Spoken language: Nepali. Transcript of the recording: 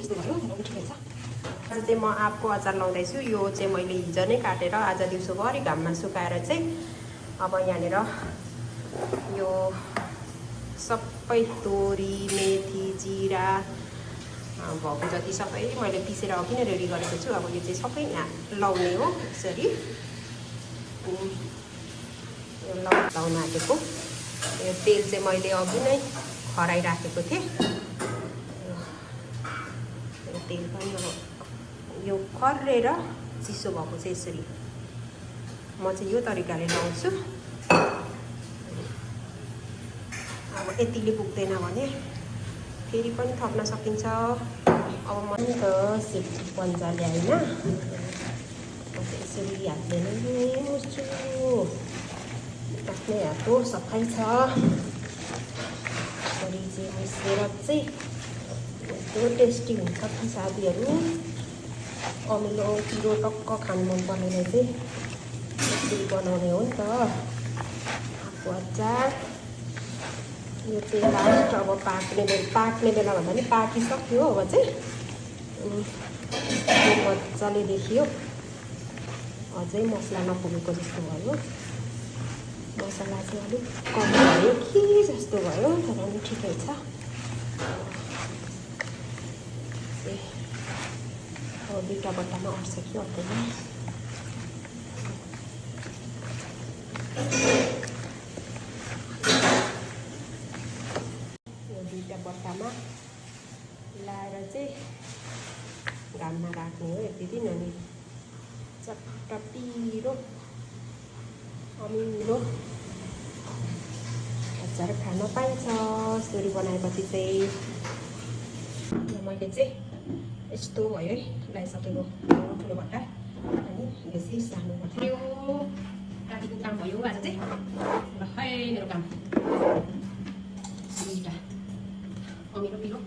जस्तो भयो तर ठिकै छ। आज चाहिँ म आँपको अचार लाउँदैछु। यो चाहिँ मैले हिजो नै काटेर आज दिउँसोभरि घाममा सुकाएर चाहिँ अब यहाँनिर यो सबै तोरी मेथी जिरा भएको जति सबै मैले पिसेर अघि नै रेडी गरेको छु। अब यो चाहिँ सबै यहाँ लाउने हो यसरी। यो लाउन आँटेको यो तेल चाहिँ मैले अघि नै खराइराखेको थिएँ। यो तेल पनि अब यो खरेर चिसो भएको चाहिँ यसरी म चाहिँ यो तरिकाले लाउँछु। अब यतिले पुग्दैन भने फेरि पनि थप्न सकिन्छ। अब म नि त सेफ्टी पन्जा ल्याएन, म चाहिँ यसरी हातले नै मुस्छु। आफ्नै हात हो, सफाइ छ। यसरी चाहिँ मुसेर चाहिँ यस्तो टेस्टी हुन्छ कि साथीहरू। अमिलो पिरो टक्क खानु मनपर्नेले चाहिँ यसरी बनाउने हो नि त आँपको अचार। यो चाहिँ लास्ट अब पाक्ने बेला भन्दा पनि पाकिसक्यो। अब चाहिँ मजाले देखियो। अझै मसला नपुगेको जस्तो भयो। मसला चाहिँ अलिक कम भयो कि जस्तो भयो, तर पनि ठिकै छ। अब दुईवटा बट्टामा अट्छ कि अट्दैन। बट्टामा लाएर चाहिँ घाममा राख्ने हो यति दिन। अनि चट्ट पिरो अमिलो अचार खान पाइन्छ यसरी बनाएपछि चाहिँ। मैले चाहिँ यस्तो भयो है लगाइसकेको ठुलो बट्टा। अनि यो चाहिँ सानो बट्टा यो रातिको काम भयो आज चाहिँ। ल है मेरो काम अमिलो पिरो